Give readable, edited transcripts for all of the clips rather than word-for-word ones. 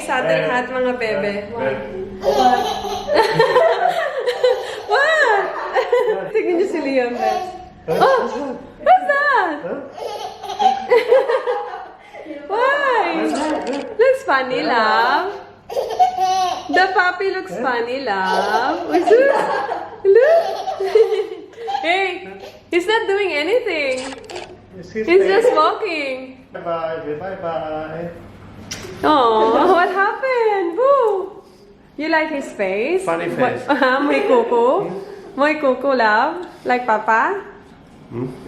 sa ating lahat, mga bebe. What? What? Tignan niyo si Liam, bebe. Oh! What's that? Why? Looks funny, love. The puppy looks funny, love. Look. Hey, he's not doing anything. He's just walking. Bye-bye. Bye-bye. Oh, what happened? Woo! You like his face? Funny face. Muy kuku. Muy kuku, love. Like Papa?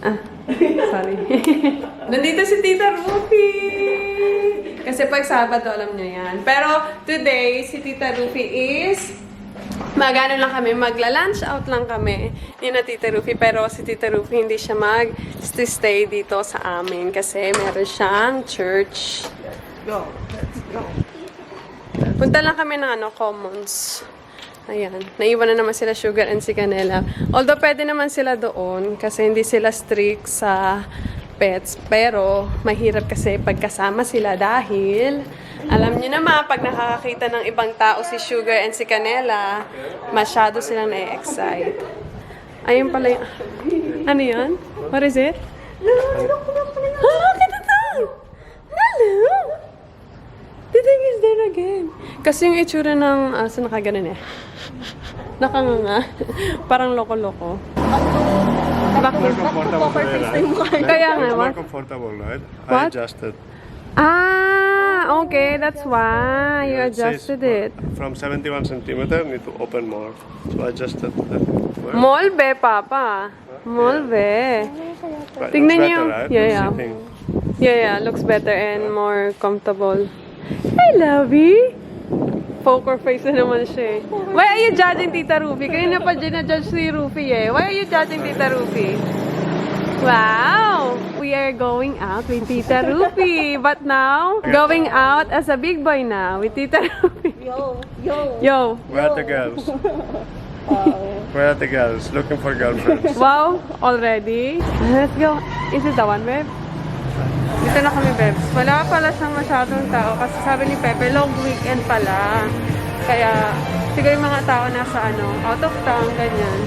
Ah, sorry. Nandito si Tita Rufi. Kasi pag Sabado, alam niyo yan. Pero today, si Tita Rufi is mag-ano lang kami, magla-lunch out lang kami ni na Tita Rufi. Pero si Tita Rufi hindi siya mag-stay dito sa amin kasi meron siyang church. Go. Let's go. Punta lang kami ng Commons. Ayan. Naiwan na naman sila Sugar and si Canela. Although pwede naman sila doon kasi hindi sila strict sa pets. Pero mahirap kasi pagkasama sila dahil alam niyo naman pag nakakakita ng ibang tao si Sugar and si Canela, masyado silang na-excite. Ayun pala yung... Ano yan? What is it? Look at that! Hello! The thing is there again. Kasi yung itsura ng aso nakaganon eh. Nakanganga. Parang loko-loko. More comfortable for her, Kaya nga, It's more what? comfortable, right? I What? adjusted. Ah, okay. That's why you It says adjusted it. From 71 centimeter, need to open more. So I adjusted that. Molbe, Papa. Molbe. But Tingnan it's niyo. better, right? Yeah. Sitting. Yeah. Looks better and more comfortable. Hi, Lovey. Poker face na naman siya eh. Why are you judging Tita Rufi? Kanina pa dyan na-judge si Rufi eh. Why are you judging Tita Rufi? Wow! We are going out with Tita Rufi. But now, going out as a big boy now with Tita Rufi. Yo! Where are the girls? Where are the girls? Looking for girlfriends. Wow! Already? Let's go. Is it the one, babe? Dito na kami, Bebs. Wala pala siyang masyadong tao kasi sabi ni Pepe, long weekend pala. Kaya, siguro yung mga tao nasa out of town, ganyan.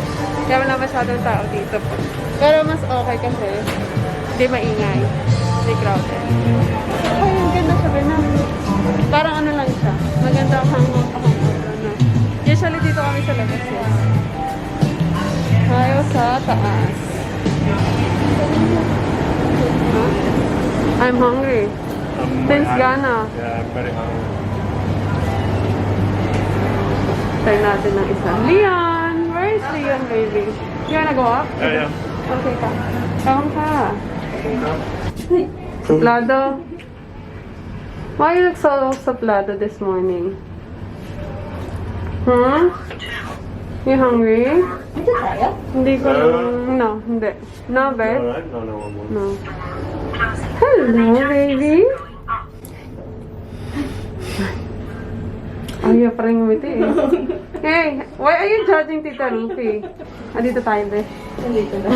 Kaya wala masyadong tao dito po. Pero mas okay kasi, hindi maingay. Hindi crowded. Ay, ang ganda sabi na. Parang ano lang siya. Maganda ang hangout. Usually dito kami sa labas. Tayo sa taas. I'm hungry. Since Ghana. Yeah, I'm very hungry. Try natin ng isa. Leon! Where is Leon, baby? You wanna go up? Yeah. Okay ka. Come ka. Suplado. Why you look so suplado this morning? Huh? You hungry? Ito tayo? Hindi ko No, hindi. No, babe? Alright? No, one more. No. Hello, baby. Ayaw pa rin ngumiti eh. Hey, why are you judging Tita Rufi? Dito tayo, be. Nandito na.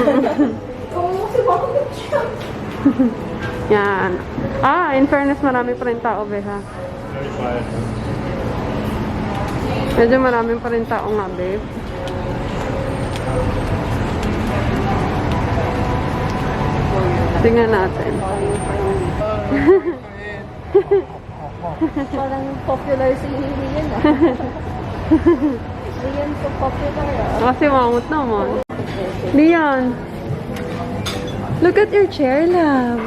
Oo, kasi bakit siya? Yan. In fairness, marami pa rin tao, be, ha? Very quiet. Medyo marami pa rin tao nga, babe. Tingnan natin. Parang popular si Rian ah. Rian so popular ah. Kasi mangot naman. Leon, look at your chair, love.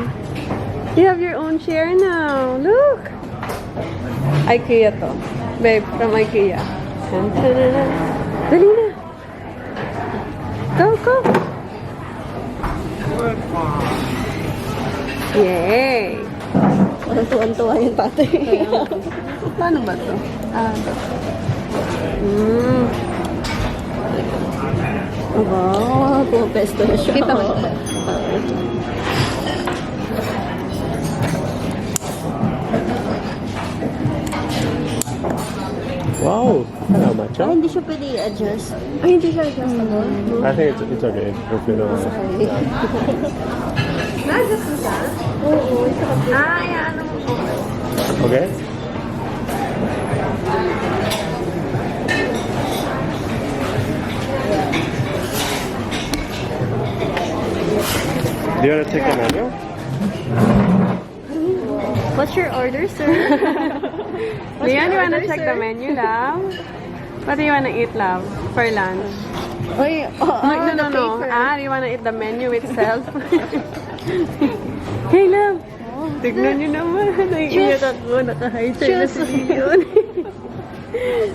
You have your own chair now. Look. IKEA to. Babe, from IKEA. Dali na. Go, go. Yay! Parang tuwan-tuwa yung tatay. Paano ba to? Ito. Wow, pupesto na siya. Kita mo. Wow! How much? Ah, hindi siya pwede i-adjust. Ay, hindi siya adjustable. I think it's okay if you don't. Okay. Na-adjust mo ka? Oo, ito kasi. Ano mo po? Okay? Do you want to take a menu? What's your order, sir? Leon, you wanna check the menu, love? What do you wanna eat, love, for lunch? Oy, No. You wanna eat the menu itself? Hey, love. Tignan niyo naman. Naiiyak ako. Naka-high chair na si Leon.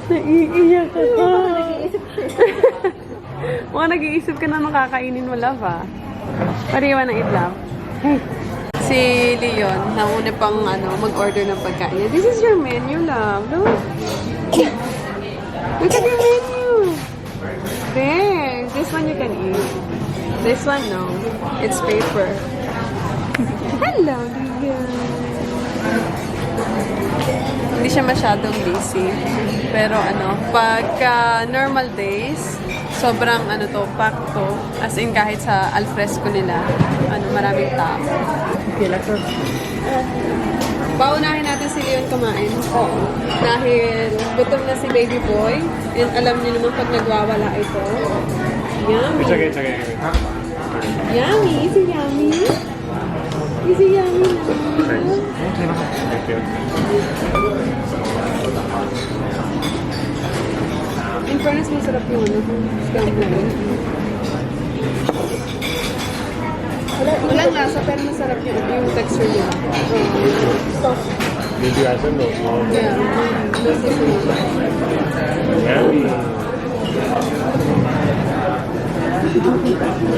Naiiyak ako. Mukhang nag-iisip ka na makakainin mo, love, ah. What do you wanna eat, love? Hey. Si Leon, nauna pang mag-order ng pagkain niya. This is your menu, love. Look. Look at your menu. There. This one you can eat. This one, no. It's paper. Hello, Leon. Hindi siya masyadong busy. Pero pagka normal days, sobrang packed to. As in, kahit sa alfresco nila, maraming tao. Paunahin natin si Leon kumain. Oo. Dahil gutom na si baby boy. And alam niyo naman pag nagwawala ito. Yummy. It's okay. Yummy. Is it yummy? Is it yummy na? Thank you. In fairness, masarap yung scrambled. Walang lasa, pero masarap yung texture nila. Soft. Did you ask them? No. Yeah. Yummy.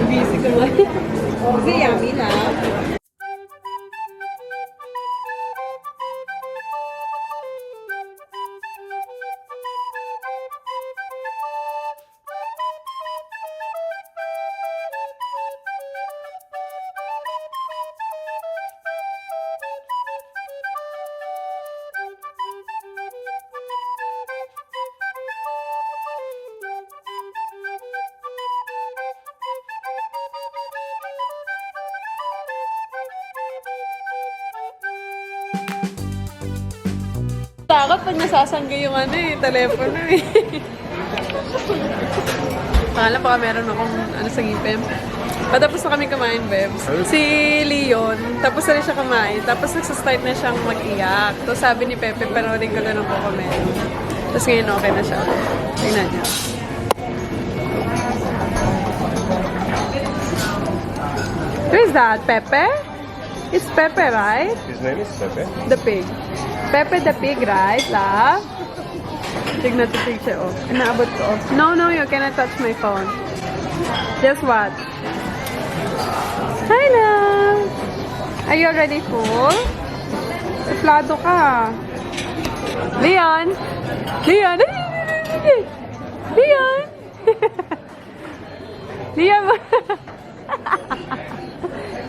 Busy ka ba? Kasi yummy na. Takot pag nasasangga yung telepono eh. Akala baka meron akong sa ngipin. Patapos na kami kumain, Bebs. Si Leon, tapos na rin siya kumain. Tapos nagsastart na siyang mag-iyak. Tapos sabi ni Pepe, panoorin ko ganun po kami. Tapos ngayon okay na siya. Tingnan niya. Who is that? Pepe? It's Pepe, right? His name is Pepe. The pig. Pepe the pig, right, love? Tignan the picture, oh. Inaabot ko, oh. No, you cannot touch my phone. Just what? Hi, love! Are you already full? Suplado ka. Leon! Leon! Leon! Leon!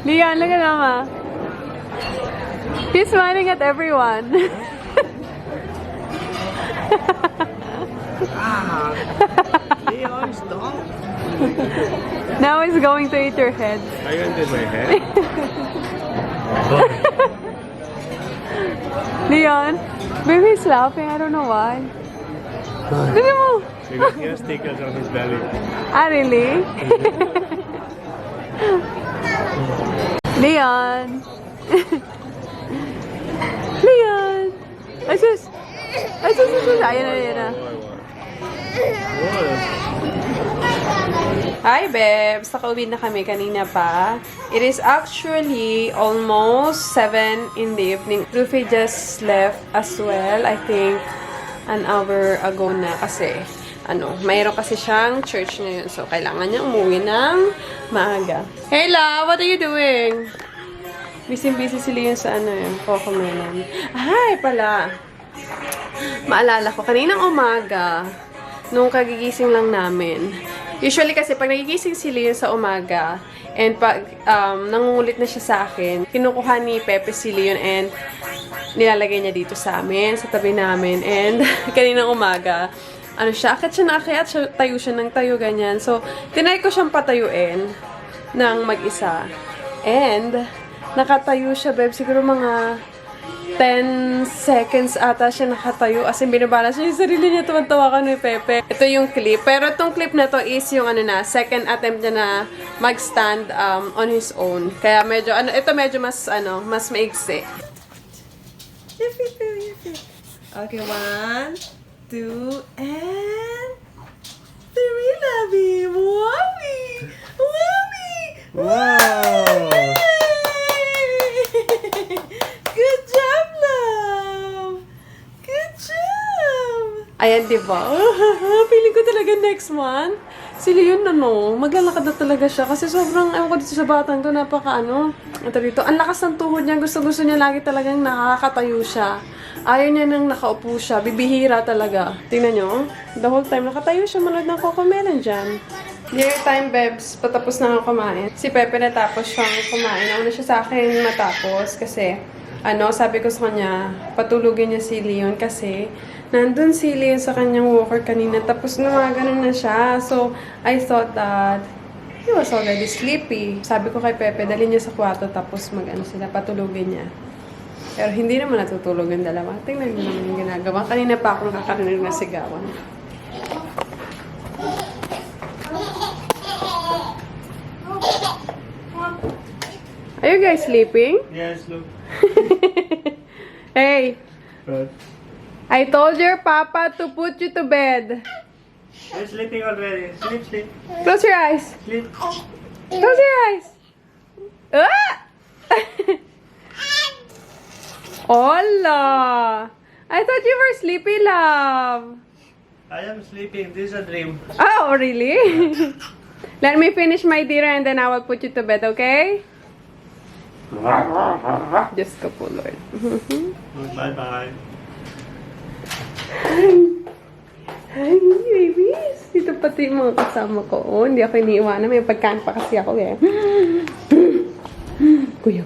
Leon, look at Mama. He's smiling at everyone. Leon, stop. Now he's going to eat your head. Are you under my head? Leon, baby's laughing. I don't know why. Look at mo. Because he has stickers on his belly. Ah, really? Leon. Leon. Asus. Ayan na. Hi, Bebs. Nakauwi na kami kanina pa. It is actually almost 7 in the evening. Rufi just left as well. I think an hour ago na kasi mayroon kasi siyang church ngayon. So, kailangan niya umuwi ng maaga. Hey, love! What are you doing? Busy sila yun sa Coco Melon. Ay, pala. Maalala ko, kaninang umaga, nung kagigising lang namin, usually kasi pag nagigising si Leon sa umaga, and pag nangungulit na siya sa akin, kinukuha ni Pepe si Leon and nilalagay niya dito sa amin, sa tabi namin. And kaninang umaga, akit siya na akit, tayo siya ng tayo, ganyan. So, tinry ko siyang patayuin ng mag-isa. And nakatayo siya, Beb, siguro mga 10 seconds ata siya nakatayo. As in, binabalance niya yung sarili niya. Tuwan-tawa ka ni Pepe. Ito yung clip. Pero itong clip na to is yung ano na, second attempt niya na mag-stand on his own. Kaya medyo, ito medyo mas, mas maigsi. Your feet, baby, your feet. Okay, 1, 2, and 3, Lovey. Mommy! Mommy! Wow! Good job, love! Good job! Ayan, di ba? Feeling ko talaga next month. Si Leon, maglalakad na talaga siya. Kasi sobrang, ewan ko dito sa batang to, ito dito, ang lakas ng tuhod niya. Gusto niya lagi talagang nakakatayo siya. Ayaw niya nang nakaupo siya. Bibihira talaga. Tingnan nyo, the whole time nakatayo siya. Manood ng Cocomelon dyan. Dinner time, Bebs. Patapos na ako kumain. Si Pepe natapos siyang kumain. Nauna siya sa akin matapos kasi, sabi ko sa kanya, patulugin niya si Leon kasi nandun si Leon sa kanyang walker kanina. Tapos ganun na siya. So, I thought that he was already sleepy. Sabi ko kay Pepe, dali niya sa kwarto tapos sila, patulugin niya. Pero hindi naman natutulog yung dalawa. Tingnan niyo naman yung ginagawa. Kanina pa ako nakakarinig na sigawan. Are you guys sleeping? Yes, look. Hey, Good. I told your papa to put you to bed. You're sleeping already. Sleep, sleep, Close your eyes. sleep. Close your eyes. Ah! Hola! I thought you were sleepy, love. I am sleeping. This is a dream. Oh, really? Let me finish my dinner and then I will put you to bed, okay? Diyos ko po, Lord. Bye-bye. Hi, babies. Dito pati yung mga kasama ko. Oh, hindi ako iniiwanan. May pagkaan pa kasi ako eh. Kuya.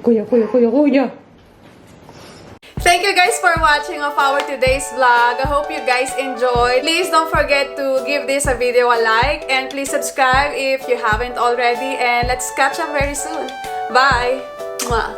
Thank you guys for watching of our today's vlog. I hope you guys enjoyed. Please don't forget to give this a video a like and please subscribe if you haven't already and let's catch up very soon. Bye! Mwah.